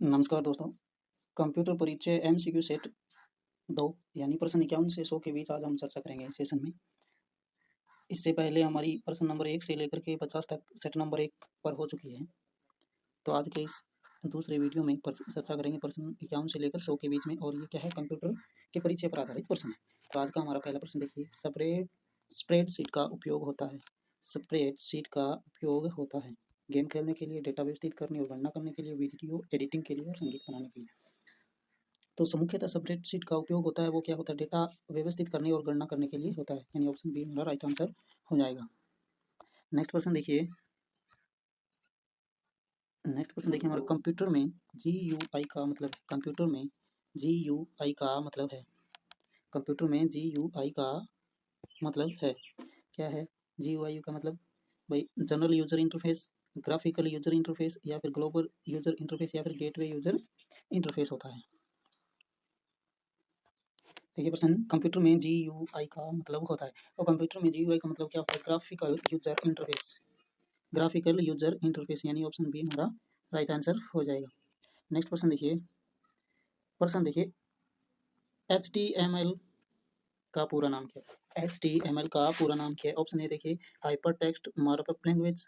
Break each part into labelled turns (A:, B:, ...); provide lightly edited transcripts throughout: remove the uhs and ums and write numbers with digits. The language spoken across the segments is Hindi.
A: नमस्कार दोस्तों। कंप्यूटर परिचय एमसीक्यू सेट 2 यानी प्रश्न 51 से 100 के बीच आज हम चर्चा करेंगे इस सेशन में। इससे पहले हमारी प्रश्न नंबर 1 से लेकर के 50 तक सेट नंबर 1 पर हो चुकी है। तो आज के इस दूसरे वीडियो में चर्चा करेंगे प्रश्न 51 से लेकर 100 के बीच में, और ये क्या है, कंप्यूटर के परिचय पर आधारित प्रश्न है। तो आज का हमारा पहला प्रश्न देखिए, स्प्रेडशीट का उपयोग होता है। स्प्रेडशीट का उपयोग होता है गेम खेलने के लिए, डेटा व्यवस्थित करने और गणना करने के लिए, वीडियो एडिटिंग के लिए और संगीत बनाने के लिए। तो मुख्यतः स्प्रेडशीट का उपयोग होता है, वो क्या होता है, डेटा व्यवस्थित करने और गणना करने के लिए होता है, यानी ऑप्शन बी हमारा राइट आंसर हो जाएगा। नेक्स्ट प्रश्न देखिए, हमारे कंप्यूटर में GUI का मतलब है। कंप्यूटर में GUI का मतलब है। कंप्यूटर में GUI का मतलब है, क्या है GUI का मतलब? भाई general user interface, graphical user interface, या फिर ग्लोबल यूजर इंटरफेस, या फिर गेटवे यूजर इंटरफेस होता है। देखिए प्रश्न, कंप्यूटर में GUI का मतलब होता है, और कंप्यूटर में GUI का मतलब क्या होता है? Graphical user interface. Graphical user interface यानी ऑप्शन बी हमारा राइट आंसर हो जाएगा। नेक्स्ट प्रश्न देखिए, HTML का पूरा नाम क्या है? HTML का पूरा नाम क्या है? ऑप्शन ए देखिए, hyper text markup language.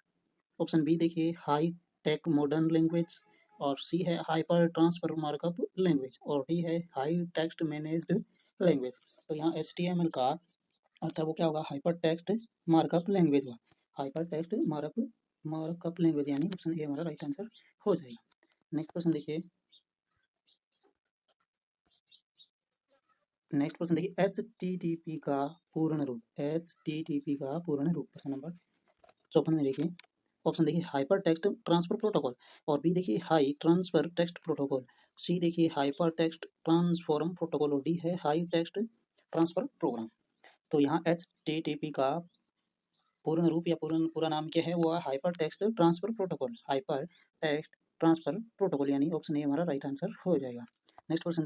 A: Option B देखिए, हाई टेक मॉडर्न लैंग्वेज। और सी है हाइपर ट्रांसफर मार्कअप लैंग्वेज। और डी है हाई टेक्स्ट मैनेज्ड लैंग्वेज। तो यहाँ HTML का अर्थात वो क्या होगा? हाइपर टेक्स्ट मार्कअप लैंग्वेज हुआ। हाइपर टेक्स्ट मार्कअप लैंग्वेज यानी ऑप्शन ए हमारा राइट आंसर हो जाएगा। नेक्स्ट प्रश्न देखिए, HTTP का पूर्ण रूप। HTTP का पूर्ण रूप प्रश्न नंबर 54 में देखिए, ऑप्शन देखिए हाइपर टेक्स्ट ट्रांसफर प्रोटोकॉल, और बी देखिए हाई ट्रांसफर टेक्स्ट प्रोटोकॉल, सी देखिए हाइपर टेक्स्ट ट्रांसफॉर्म प्रोटोकॉल, और डी है हाई टेक्स्ट ट्रांसफर प्रोग्राम। तो यहाँ HTTP का पूर्ण रूप या पूरा नाम क्या है? वो है hyper text transfer protocol. Hyper text transfer protocol यानी ऑप्शन ए हमारा राइट आंसर हो जाएगा। नेक्स्ट प्रश्न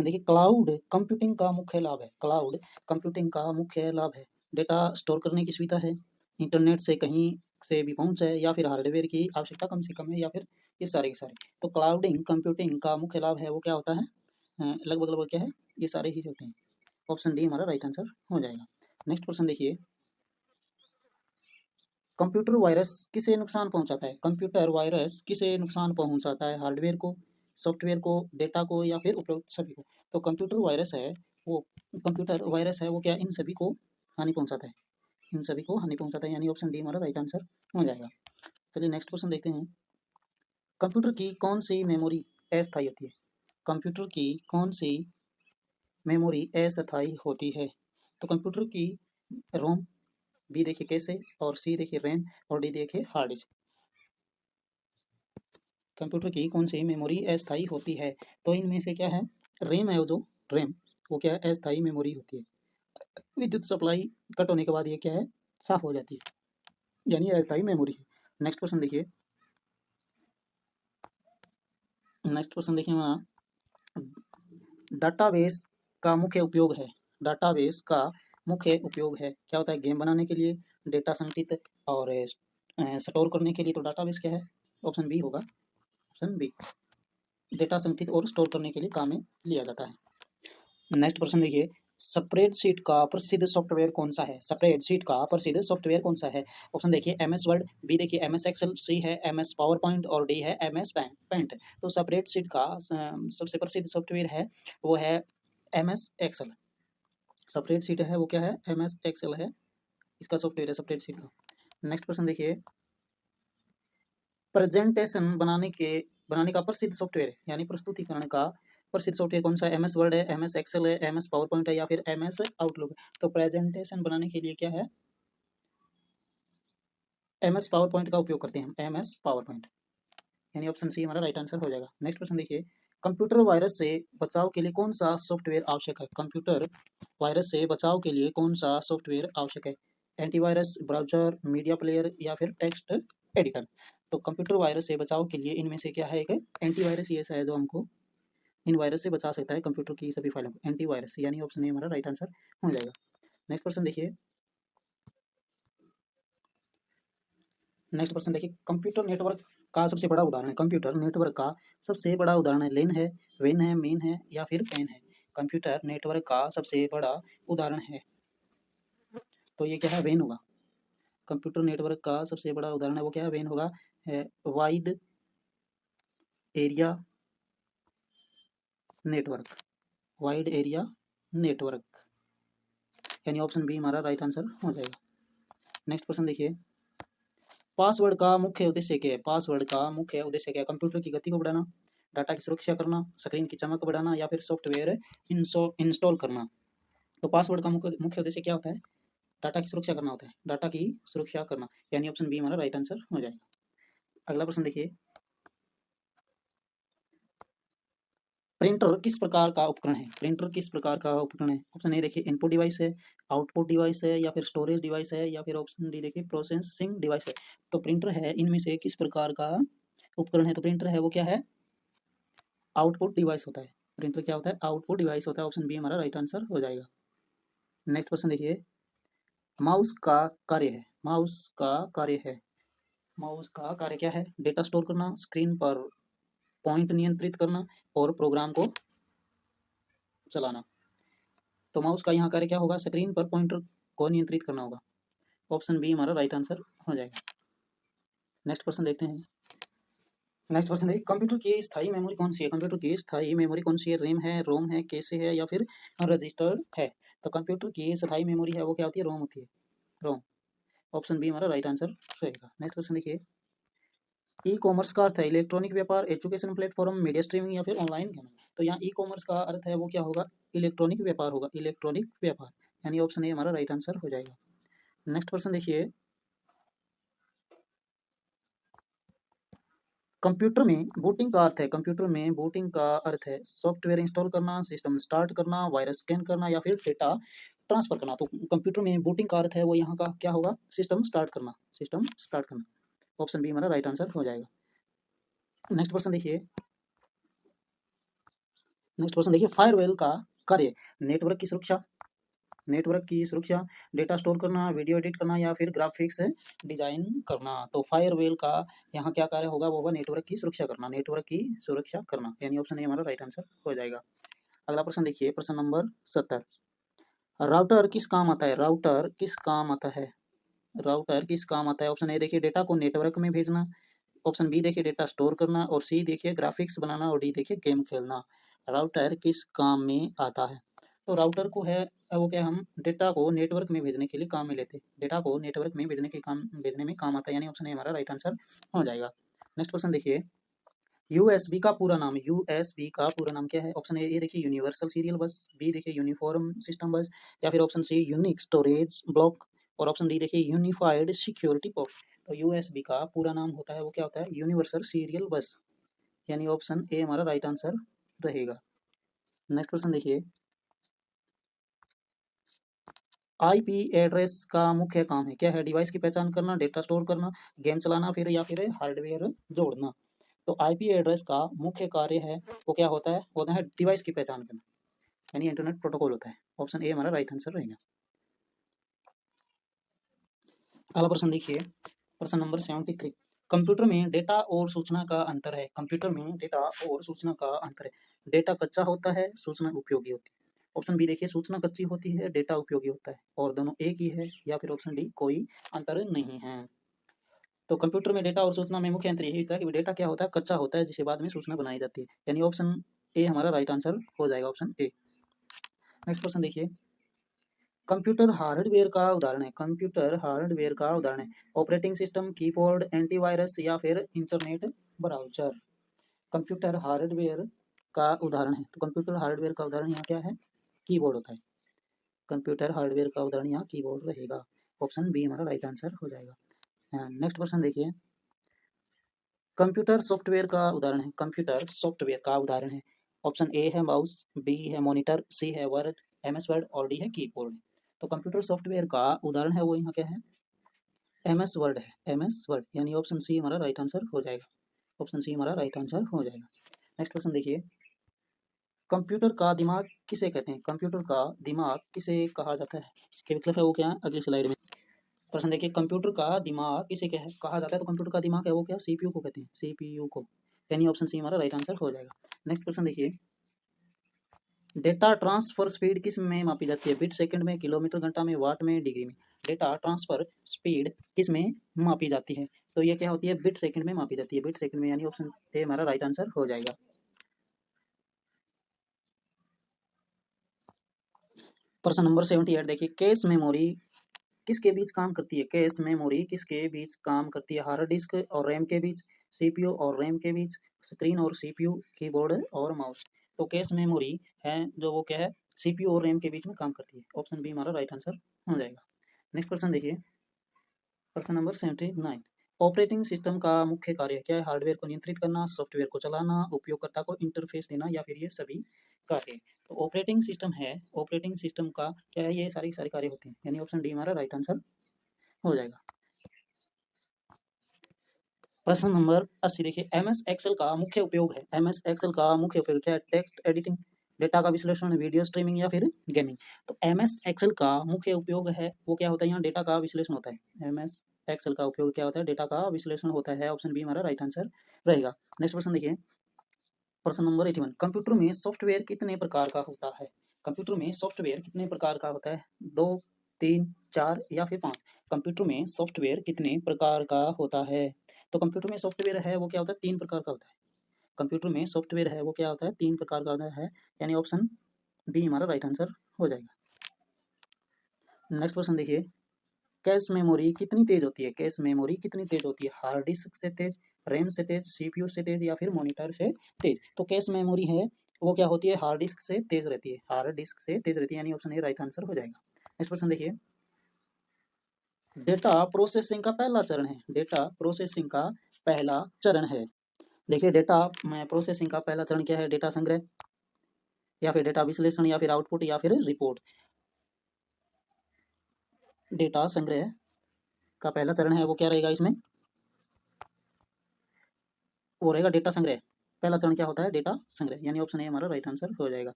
A: देखिए, क्लाउड कंप्यूटिंग का मुख्य लाभ है। क्लाउड कंप्यूटिंग का मुख्य लाभ है, डेटा स्टोर करने की सुविधा है, इंटरनेट से कहीं से भी पहुंच है, या फिर हार्डवेयर की आवश्यकता कम से कम है, या फिर ये सारे के सारे। तो क्लाउडिंग कंप्यूटिंग का मुख्य लाभ है, वो क्या होता है? लगभग क्या है, ये सारे ही होते हैं। ऑप्शन डी हमारा राइट आंसर हो जाएगा। नेक्स्ट प्रश्न देखिए, कंप्यूटर वायरस किसे नुकसान पहुंचाता है? कंप्यूटर वायरस किसे नुकसान पहुंचाता है? हार्डवेयर को, सॉफ्टवेयर को, डेटा को, या फिर उपरोक्त सभी को? तो कंप्यूटर वायरस है वो क्या इन सभी को हानि पहुंचाता है। इन सभी को हानि पहुंचाता है यानी ऑप्शन डी हमारा राइट आंसर हो जाएगा। चलिए नेक्स्ट क्वेश्चन देखते हैं, कंप्यूटर की कौन सी मेमोरी अस्थायी होती है? कंप्यूटर की कौन सी मेमोरी अस्थायी होती है? तो कंप्यूटर की रोम, बी देखिए कैसे, और सी देखिए रैम, और डी देखिए हार्ड डिस्क। कंप्यूटर की कौन सी मेमोरी अस्थायी होती है? तो इनमें से क्या है? रैम है, रैम वो क्या है? अस्थायी मेमोरी होती है। विद्युत सप्लाई कट होने के बाद ये क्या है? साफ हो जाती है, यानी अस्थायी मेमोरी है। नेक्स्ट क्वेश्चन देखिए, हमारा डाटाबेस का मुख्य उपयोग है। डाटाबेस का मुख्य उपयोग है, क्या होता है? गेम बनाने के लिए, डेटा संचित और स्टोर करने के लिए। तो डाटाबेस क्या है? ऑप्शन बी होगा, ऑप्शन बी, डेटा संचित और स्टोर करने के लिए काम में लिया जाता है। नेक्स्ट प्रश्न देखिए, स्प्रेडशीट का प्रसिद्ध सॉफ्टवेयर कौन सा है? स्प्रेडशीट का प्रसिद्ध सॉफ्टवेयर कौन सा है? ऑप्शन देखिए MS वर्ड, बी देखिए MS एक्सेल, सी है MS पावर पॉइंट, और डी है MS पेंट। तो स्प्रेडशीट का सबसे प्रसिद्ध सॉफ्टवेयर है वो है MS एक्सेल। स्प्रेडशीट है वो क्या है? MS एक्सेल है, इसका सॉफ्टवेयर है स्प्रेडशीट का। नेक्स्ट प्रश्न देखिए, प्रेजेंटेशन बनाने का प्रसिद्ध सॉफ्टवेयर है, यानी प्रस्तुतिकरण का प्रसिद्ध सॉफ्टवेयर कौन सा है? MS वर्ड है, MS एक्सेल है, MS पावर पॉइंट है, या फिर MS आउटलुक है? तो प्रेजेंटेशन बनाने के लिए क्या है? MS पावर पॉइंट का उपयोग करते हैं हम, MS पावर पॉइंट, यानी ऑप्शन सी हमारा राइट आंसर हो जाएगा। नेक्स्ट प्रश्न देखिए, कंप्यूटर वायरस से बचाव के लिए कौन सा सॉफ्टवेयर आवश्यक है? कंप्यूटर वायरस से बचाव के लिए कौन सा सॉफ्टवेयर आवश्यक है? एंटीवायरस, ब्राउजर, मीडिया प्लेयर, या फिर टेक्स्ट एडिटर? तो कंप्यूटर वायरस से बचाव के लिए इनमें से क्या है? एक एंटीवायरस ये है जो हमको इन वायरस से बचा सकता है कंप्यूटर की सभी फाइलों को। एंटीवायरस यानी ऑप्शन ए हमारा राइट आंसर हो जाएगा। नेक्स्ट प्रश्न देखिए, नेक्स्ट क्वेश्चन देखिए, कंप्यूटर नेटवर्क का सबसे बड़ा उदाहरण है। कंप्यूटर नेटवर्क का सबसे बड़ा उदाहरण है लेन है, वेन है, मेन है या फिर पेन है। कंप्यूटर नेटवर्क का सबसे बड़ा उदाहरण है, तो ये क्या है, वेन होगा। कंप्यूटर नेटवर्क का सबसे बड़ा उदाहरण है वो क्या है, वेन होगा। Wide area network, wide area network, यानी ऑप्शन बी हमारा राइट आंसर हो जाएगा। नेक्स्ट क्वेश्चन देखिए, पासवर्ड का मुख्य उद्देश्य क्या है। पासवर्ड का मुख्य उद्देश्य क्या है। कंप्यूटर की गति को बढ़ाना, डाटा की सुरक्षा करना, स्क्रीन की चमक बढ़ाना या फिर सॉफ्टवेयर इंस्टॉल करना। तो पासवर्ड का मुख्य उद्देश्य क्या होता है, डाटा की सुरक्षा करना होता है, डाटा की सुरक्षा करना, यानी ऑप्शन बी हमारा राइट आंसर हो जाएगा। अगला प्रश्न देखिए, प्रिंटर किस प्रकार का उपकरण है। प्रिंटर किस प्रकार का उपकरण है। ऑप्शन ए देखिए इनपुट डिवाइस है, आउटपुट डिवाइस है या फिर स्टोरेज डिवाइस है या फिर ऑप्शन डी देखिए प्रोसेसिंग डिवाइस है। तो प्रिंटर है, इनमें से किस प्रकार का उपकरण है। तो प्रिंटर है वो क्या है, आउटपुट डिवाइस होता है। प्रिंटर क्या होता है, आउटपुट डिवाइस होता है। ऑप्शन बी हमारा राइट आंसर हो जाएगा। नेक्स्ट क्वेश्चन देखिए, माउस का कार्य है। माउस का कार्य है, माउस का कार्य क्या है, डेटा स्टोर करना, स्क्रीन पर पॉइंट नियंत्रित करना और प्रोग्राम को चलाना। तो माउस का यहाँ कार्य क्या होगा, स्क्रीन पर पॉइंटर को नियंत्रित करना होगा। ऑप्शन बी हमारा राइट आंसर हो जाएगा। नेक्स्ट क्वेश्चन देखते हैं। नेक्स्ट क्वेश्चन देखिए, कंप्यूटर की स्थायी मेमोरी कौन सी है। कंप्यूटर की स्थायी मेमोरी कौन सी है, रैम है, रोम है, कैसे है या फिर रजिस्टर्ड है। तो कंप्यूटर की स्थायी मेमोरी है वो क्या होती है, रोम होती है, रोम। ऑप्शन बी हमारा राइट आंसर रहेगा। नेक्स्ट क्वेश्चन देखिए, ई कॉमर्स का अर्थ है इलेक्ट्रॉनिक व्यापार, एजुकेशन प्लेटफॉर्म, मीडिया स्ट्रीमिंग या फिर ऑनलाइन गेमिंग। तो यहाँ ई कॉमर्स का अर्थ है वो क्या होगा, इलेक्ट्रॉनिक व्यापार होगा, इलेक्ट्रॉनिक व्यापार, यानी ऑप्शन ए हमारा राइट आंसर हो जाएगा। नेक्स्ट क्वेश्चन देखिए, कंप्यूटर में बूटिंग का अर्थ है। कंप्यूटर में बूटिंग का अर्थ है सॉफ्टवेयर इंस्टॉल करना, सिस्टम स्टार्ट करना, वायरस स्कैन करना या फिर डेटा ट्रांसफर करना। तो कंप्यूटर में बूटिंग का अर्थ है वो यहाँ का क्या होगा, सिस्टम स्टार्ट करना, सिस्टम स्टार्ट करना। ऑप्शन बी हमारा राइट आंसर हो जाएगा। नेक्स्ट क्वेश्चन देखिए, नेक्स्ट क्वेश्चन देखिए, फायरवॉल का कार्य, नेटवर्क की सुरक्षा, नेटवर्क की सुरक्षा, डेटा स्टोर करना, वीडियो एडिट करना या फिर ग्राफिक्स डिजाइन करना। तो फायरवॉल का यहाँ क्या कार्य होगा, वो होगा नेटवर्क की सुरक्षा करना, नेटवर्क की सुरक्षा करना, यानी ऑप्शन ए हमारा राइट आंसर हो जाएगा। अगला प्रश्न देखिए, प्रश्न नंबर 70, राउटर किस काम आता है। राउटर किस काम आता है, राउटर किस काम आता है। ऑप्शन ए देखिए डेटा को नेटवर्क में भेजना, ऑप्शन बी देखिए डेटा स्टोर करना और सी देखिए ग्राफिक्स बनाना और डी देखिए गेम खेलना। राउटर किस काम में आता है। तो राउटर को है वो क्या, हम डेटा को नेटवर्क में भेजने के लिए काम में लेते हैं, डेटा को नेटवर्क में भेजने में काम आता है, यानी ऑप्शन ए हमारा राइट आंसर हो जाएगा। नेक्स्ट क्वेश्चन देखिए, यूएसबी का पूरा नाम, यूएसबी का पूरा नाम क्या है। ऑप्शन ए देखिए यूनिवर्सल सीरियल बस, बी देखिए यूनिफॉर्म सिस्टम बस या फिर option C unique storage block और ऑप्शन डी देखिए यूनिफाइड सिक्योरिटी बॉक्स। तो यूएसबी का पूरा नाम होता है वो क्या होता है, यूनिवर्सल सीरियल बस, यानी ऑप्शन ए हमारा राइट आंसर रहेगा। नेक्स्ट क्वेश्चन देखिए, आईपी एड्रेस का मुख्य काम है क्या है, डिवाइस की पहचान करना, डेटा स्टोर करना, गेम चलाना फिर या फिर हार्डवेयर जोड़ना। तो आईपी एड्रेस का मुख्य कार्य है वो क्या होता है डिवाइस की पहचान करना, यानी इंटरनेट प्रोटोकॉल होता है। ऑप्शन ए हमारा राइट आंसर रहेगा। अगला प्रश्न देखिए, प्रश्न नंबर 73, कंप्यूटर में डेटा और सूचना का अंतर है। कंप्यूटर में डेटा और सूचना का अंतर है, डेटा कच्चा होता है, सूचना उपयोगी होती है। ऑप्शन बी देखिए सूचना कच्ची होती है, डेटा उपयोगी होता है और दोनों एक ही है, या फिर ऑप्शन डी कोई अंतर नहीं है। तो कंप्यूटर में डेटा और सूचना में मुख्य अंतर यही होता है कि डेटा क्या होता है, कच्चा होता है जिसे बाद में सूचना बनाई जाती है, यानी ऑप्शन ए हमारा राइट आंसर हो जाएगा, ऑप्शन ए। नेक्स्ट क्वेश्चन देखिए, कंप्यूटर हार्डवेयर का उदाहरण है। कंप्यूटर हार्डवेयर का उदाहरण है ऑपरेटिंग सिस्टम, कीबोर्ड, एंटीवायरस या फिर इंटरनेट ब्राउज़र। कंप्यूटर हार्डवेयर का उदाहरण है, तो कंप्यूटर हार्डवेयर का उदाहरण यहाँ क्या है, कीबोर्ड होता है। कंप्यूटर हार्डवेयर का उदाहरण यहाँ कीबोर्ड रहेगा, ऑप्शन बी हमारा राइट आंसर हो जाएगा। नेक्स्ट क्वेश्चन देखिए, कंप्यूटर सॉफ्टवेयर का उदाहरण है। कंप्यूटर सॉफ्टवेयर का उदाहरण है, ऑप्शन ए है माउस, बी है मॉनिटर, सी है वर्ड, एमएस वर्ड और डी है कीबोर्ड। तो कंप्यूटर सॉफ्टवेयर का उदाहरण है वो यहाँ क्या है, एमएस वर्ड है, एमएस वर्ड, यानी ऑप्शन सी हमारा राइट आंसर हो जाएगा, ऑप्शन सी हमारा राइट आंसर हो जाएगा। नेक्स्ट क्वेश्चन देखिए, कंप्यूटर का दिमाग किसे कहते हैं। कंप्यूटर का दिमाग किसे कहा जाता है, इसके विकल्प है वो क्या है अगली स्लाइड में। प्रश्न देखिए, कंप्यूटर का दिमाग किसे कहा जाता है? तो कंप्यूटर का दिमाग है वो क्या, सीपीयू को कहते हैं, सीपीयू को, यानी ऑप्शन सी हमारा राइट आंसर हो जाएगा। नेक्स्ट क्वेश्चन देखिए, डेटा ट्रांसफर स्पीड किस में मापी जाती है? बिट सेकंड में, किलोमीटर घंटा में, वाट में, डिग्री में? डेटा ट्रांसफर स्पीड किस में मापी जाती है? तो ये क्या होती है? बिट सेकंड में मापी जाती है, बिट सेकंड में, यानी ऑप्शन ए हमारा राइट आंसर हो जाएगा। प्रश्न नंबर 78 देखिए, कैश मेमोरी किसके बीच काम करती है? कैश मेमोरी किसके बीच काम करती है? हार्ड डिस्क और रैम के बीच, सीपीयू और रैम के बीच, स्क्रीन और सीपीयू, कीबोर्ड और माउस? तो कैश मेमोरी है जो वो क्या है, सीपीयू और रैम के बीच में काम करती है। ऑप्शन बी हमारा राइट आंसर हो जाएगा। नेक्स्ट क्वेश्चन देखिए, प्रश्न नंबर 79, ऑपरेटिंग सिस्टम का मुख्य कार्य क्या है? हार्डवेयर को नियंत्रित करना, सॉफ्टवेयर को चलाना, उपयोगकर्ता को इंटरफेस देना, या फिर ये सभी कार्य? तो ऑपरेटिंग सिस्टम है, ऑपरेटिंग सिस्टम का क्या है, ये सारे कार्य होते हैं, यानी ऑप्शन डी हमारा राइट आंसर हो जाएगा। प्रश्न नंबर 80 देखिए, एम एस एक्सेल का मुख्य उपयोग है, एम एस एक्सेल का मुख्य उपयोग क्या है? टेक्स्ट एडिटिंग, डेटा का विश्लेषण, वीडियो स्ट्रीमिंग, या फिर गेमिंग? तो एम एस एक्सेल का मुख्य उपयोग है वो क्या होता है? यहाँ डेटा का विश्लेषण होता है। एम एस एक्सेल का उपयोग क्या होता है? डेटा का विश्लेषण होता है। ऑप्शन बी हमारा राइट आंसर रहेगा। नेक्स्ट क्वेश्चन देखिए, प्रश्न नंबर 81, कंप्यूटर में सॉफ्टवेयर कितने प्रकार का होता है? कंप्यूटर में सॉफ्टवेयर कितने प्रकार का होता है? दो, तीन, चार, या फिर पाँच? कंप्यूटर में सॉफ्टवेयर कितने प्रकार का होता है? तो कंप्यूटर में सॉफ्टवेयर है वो क्या होता है? तीन प्रकार का होता है। कंप्यूटर में सॉफ्टवेयर है वो क्या होता है? तीन प्रकार का होता है, यानी ऑप्शन बी हमारा राइट आंसर हो जाएगा। नेक्स्ट क्वेश्चन देखिए, कैश मेमोरी कितनी तेज होती है? कैश मेमोरी कितनी तेज होती है? हार्ड डिस्क से तेज, रैम से तेज, सीपीयू से तेज, या फिर मॉनिटर से तेज? तो कैश मेमोरी है वो क्या होती है? हार्ड डिस्क से तेज रहती है, हार्ड डिस्क से तेज रहती है, यानी ऑप्शन ए राइट आंसर हो जाएगा। नेक्स्ट क्वेश्चन देखिए, डेटा प्रोसेसिंग का पहला चरण है, डेटा प्रोसेसिंग का पहला चरण है। देखिए, डेटा में प्रोसेसिंग का पहला चरण क्या है? डेटा संग्रह, या फिर डेटा विश्लेषण, या फिर आउटपुट, या फिर रिपोर्ट? डेटा संग्रह का पहला चरण है वो क्या रहेगा इसमें? वो रहेगा डेटा संग्रह। पहला चरण क्या होता है? डेटा संग्रह, यानी ऑप्शन ए हमारा राइट आंसर हो जाएगा।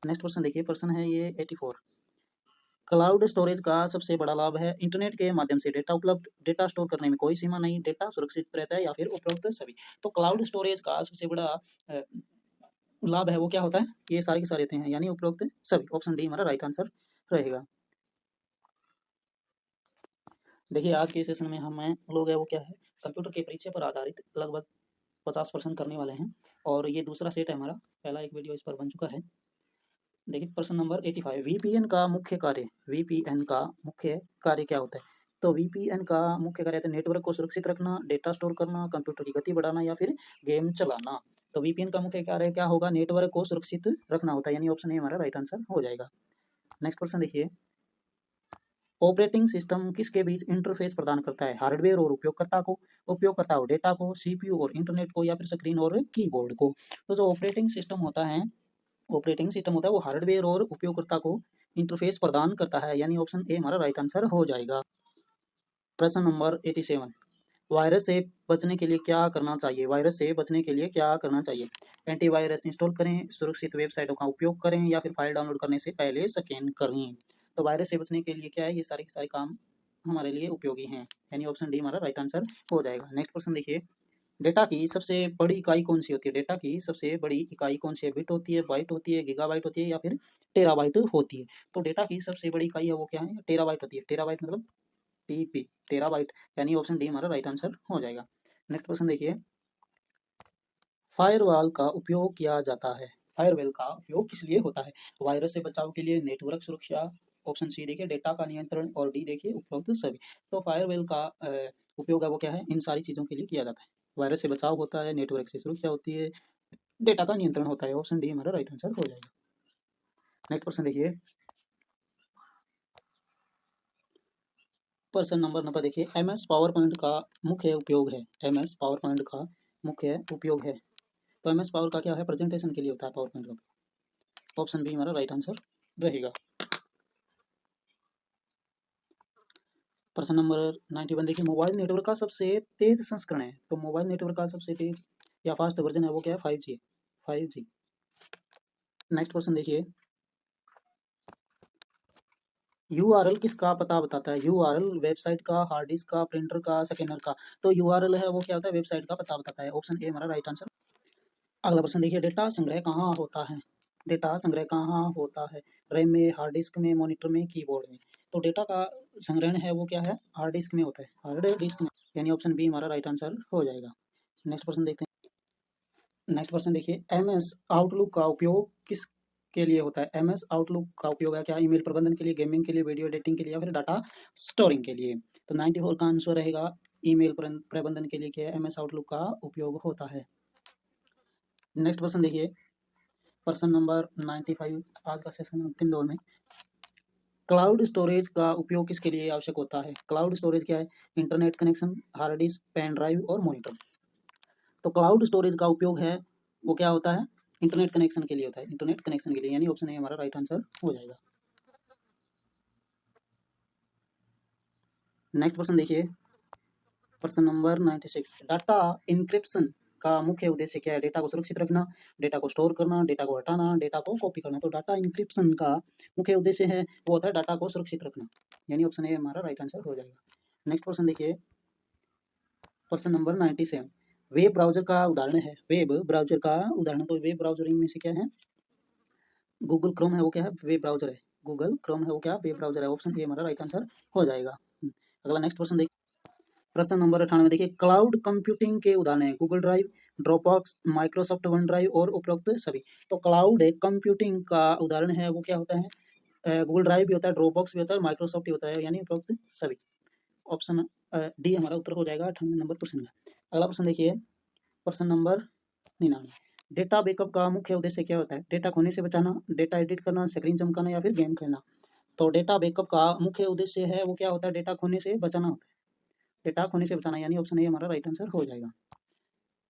A: नेक्स्ट क्वेश्चन देखिए, प्रश्न है ये 84, क्लाउड स्टोरेज का सबसे बड़ा लाभ है, इंटरनेट के माध्यम से डेटा उपलब्ध, डेटा स्टोर करने में कोई सीमा नहीं, डेटा सुरक्षित रहता है, या फिर उपरोक्त सभी? तो क्लाउड स्टोरेज का सबसे बड़ा लाभ है वो क्या होता है? ये सारे के सारे थे हैं, यानी उपरोक्त सभी। ऑप्शन डी हमारा राइट आंसर रहेगा। देखिए, आज के सेशन में हम लोग है वो क्या है, कंप्यूटर के परिचय पर आधारित लगभग 50% करने वाले हैं, और ये दूसरा सेट है हमारा, पहला एक वीडियो इस पर बन चुका है। देखिए, प्रश्न नंबर 85, वीपीएन का मुख्य कार्य, वीपीएन का मुख्य कार्य क्या होता है? तो वीपीएन का मुख्य कार्य है नेटवर्क को सुरक्षित रखना, डेटा स्टोर करना, कंप्यूटर की गति बढ़ाना, या फिर गेम चलाना? तो वीपीएन का मुख्य कार्य क्या होगा? नेटवर्क को सुरक्षित रखना होता है, यानी ऑप्शन ए हमारा राइट आंसर हो जाएगा। नेक्स्ट क्वेश्चन देखिए, ऑपरेटिंग सिस्टम किसके बीच इंटरफेस प्रदान करता है? हार्डवेयर और उपयोगकर्ता को, डेटा को, सीपीयू और इंटरनेट को, या फिर स्क्रीन और कीबोर्ड को? तो जो ऑपरेटिंग सिस्टम होता है, ऑपरेटिंग सिस्टम होता है वो हार्डवेयर और उपयोगकर्ता को इंटरफेस प्रदान करता है, यानी ऑप्शन ए हमारा राइट आंसर हो जाएगा। प्रश्न नंबर 87, वायरस से बचने के लिए क्या करना चाहिए? वायरस से बचने के लिए क्या करना चाहिए? एंटीवायरस इंस्टॉल करें, सुरक्षित वेबसाइटों का उपयोग करें, या फिर फाइल डाउनलोड करने से पहले स्कैन करें? तो वायरस से बचने के लिए क्या है, ये सारे के सारे काम हमारे लिए उपयोगी हैं, यानी ऑप्शन डी हमारा राइट आंसर हो जाएगा। नेक्स्ट क्वेश्चन देखिए, डेटा की सबसे बड़ी इकाई कौन सी होती है? डेटा की सबसे बड़ी इकाई कौन सी है? बिट होती है, बाइट होती है, गीगाबाइट होती है, या फिर टेराबाइट होती है? तो डेटा की सबसे बड़ी इकाई है वो क्या है? टेराबाइट होती है। टेराबाइट मतलब टीपी, टेराबाइट, यानी ऑप्शन डी हमारा राइट आंसर हो जाएगा। नेक्स्ट क्वेश्चन देखिए, फायरवॉल का उपयोग किया जाता है, फायरवॉल का उपयोग किस लिए होता है? वायरस से बचाव के लिए, नेटवर्क सुरक्षा, ऑप्शन सी देखिए डेटा का नियंत्रण, और डी देखिए उपरोक्त सभी। तो फायरवॉल का उपयोग है वो क्या है? इन सारी चीज़ों के लिए किया जाता है। वायरस से बचाव होता है, नेटवर्क से सुरक्षा होती है, डेटा का नियंत्रण होता है। ऑप्शन डी हमारा राइट आंसर हो जाएगा। नेक्स्ट क्वेश्चन देखिए, प्रश्न नंबर 90 देखिए, एम एस पावर पॉइंट का मुख्य उपयोग है, एम एस पावर पॉइंट का मुख्य उपयोग है। तो एम एस पावर का क्या है? प्रेजेंटेशन के लिए होता है पावर पॉइंट का। ऑप्शन बी हमारा राइट आंसर रहेगा। प्रश्न नंबर 91 देखिए, मोबाइल नेटवर्क का सबसे तेज संस्करण है, तो मोबाइल नेटवर्क का सबसे तेज या फास्ट वर्जन है वो क्या है? 5G, 5G। नेक्स्ट क्वेश्चन देखिए, यूआरएल किसका पता बताता है? यूआरएल वेबसाइट का, हार्ड डिस्क का, प्रिंटर का, स्कैनर का। तो यूआरएल है वो क्या होता है? वेबसाइट का पता बताता है। ऑप्शन ए हमारा राइट आंसर। अगला प्रश्न देखिए, डेटा संग्रह कहाँ होता है? डेटा संग्रह कहाँ होता है? रैम में, हार्ड डिस्क में, मॉनिटर में, कीबोर्ड में। तो डेटा का संग्रहण है वो क्या है? हार्ड डिस्क में होता है, हार्ड डिस्क में, यानी ऑप्शन बी हमारा राइट आंसर हो जाएगा। नेक्स्ट प्रश्न देखते हैं। नेक्स्ट प्रश्न देखिए, एमएस आउटलुक का उपयोग किस के लिए होता है? एमएस आउटलुक का उपयोग है क्या? ईमेल प्रबंधन के लिए, गेमिंग के लिए, वीडियो एडिटिंग के लिए, या फिर डाटा स्टोरिंग के लिए। तो 94 का आंसर रहेगा ईमेल प्रबंधन के लिए क्या एमएस आउटलुक का उपयोग होता है। नेक्स्ट प्रश्न देखिए, प्रश्न नंबर 95, आज का सेशन अंतिम दौर में। क्लाउड स्टोरेज का उपयोग किसके लिए आवश्यक होता है? क्लाउड स्टोरेज क्या है? Internet connection, hard disk, pen drive और मॉनिटर। तो क्लाउड स्टोरेज का उपयोग है वो क्या होता है? इंटरनेट कनेक्शन के लिए होता है, इंटरनेट कनेक्शन के लिए, यानी ऑप्शन ए हमारा राइट आंसर हो जाएगा। नेक्स्ट प्रश्न देखिए, प्रश्न नंबर 96, डाटा इंक्रिप्शन का मुख्य उद्देश्य क्या है? डेटा को सुरक्षित रखना, डेटा को स्टोर करना, डेटा को हटाना, डेटा को कॉपी करना। तो डाटा इंक्रिप्शन का मुख्य उद्देश्य है वो होता है डाटा को सुरक्षित रखना, यानी ऑप्शन ए हमारा राइट आंसर हो जाएगा। नेक्स्ट प्रश्न देखिए, प्रश्न नंबर 97, वेब ब्राउजर का उदाहरण है। वेब ब्राउजर का उदाहरण, तो वेब ब्राउजर में से क्या है? गूगल क्रोम है वो क्या है? वेब ब्राउजर है। गूगल क्रोम है वो क्या? वेब ब्राउजर है। ऑप्शन ए हमारा राइट आंसर हो जाएगा। अगला नेक्स्ट प्रश्न देखिए, प्रश्न नंबर 98 देखिए, क्लाउड कंप्यूटिंग के उदाहरण है Google drive, Dropbox, Microsoft one drive और उपरोक्त सभी। तो क्लाउड कंप्यूटिंग का उदाहरण है वो क्या होता है? गूगल ड्राइव भी होता है, ड्रॉपबॉक्स भी होता है, माइक्रोसॉफ्ट भी होता है, यानी उपरोक्त सभी। ऑप्शन डी हमारा उत्तर हो जाएगा 98 नंबर प्रश्न में। अगला प्रश्न देखिए, प्रश्न नंबर 99, डेटा बैकअप का मुख्य उद्देश्य क्या होता है? डेटा खोने से बचाना, डेटा एडिट करना, स्क्रीन चमकाना, या फिर गेम खेलना। तो डेटा बैकअप का मुख्य उद्देश्य है वो क्या होता है? डेटा खोने से बचाना होता है, डेटा खोने से बचाना, यानी ऑप्शन ए हमारा राइट आंसर हो जाएगा।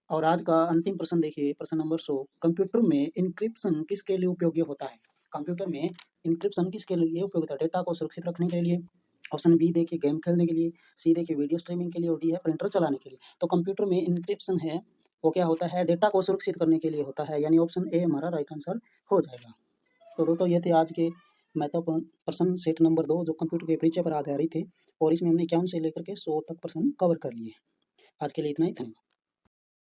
A: और आज का अंतिम प्रश्न देखिए, प्रश्न नंबर 100, कंप्यूटर में इंक्रिप्शन किसके लिए उपयोगी होता है? कंप्यूटर में इंक्रिप्शन किसके लिए उपयोगी होता है? डेटा को सुरक्षित रखने के लिए, ऑप्शन बी देखिए गेम खेलने के लिए, सी देखिए वीडियो स्ट्रीमिंग के लिए, और डी है प्रिंटर चलाने के लिए। तो कंप्यूटर में इंक्रिप्शन है वो क्या होता है? डेटा को सुरक्षित करने के लिए होता है, यानी ऑप्शन ए हमारा राइट आंसर हो जाएगा। तो दोस्तों ये थे आज के महत्वपूर्ण प्रश्न सेट नंबर 2 जो कंप्यूटर के परिचय पर आधारित थे, और इसमें हमने 51 से लेकर के 100 तक प्रश्न कवर कर लिए। आज के लिए इतना ही, धन्यवाद।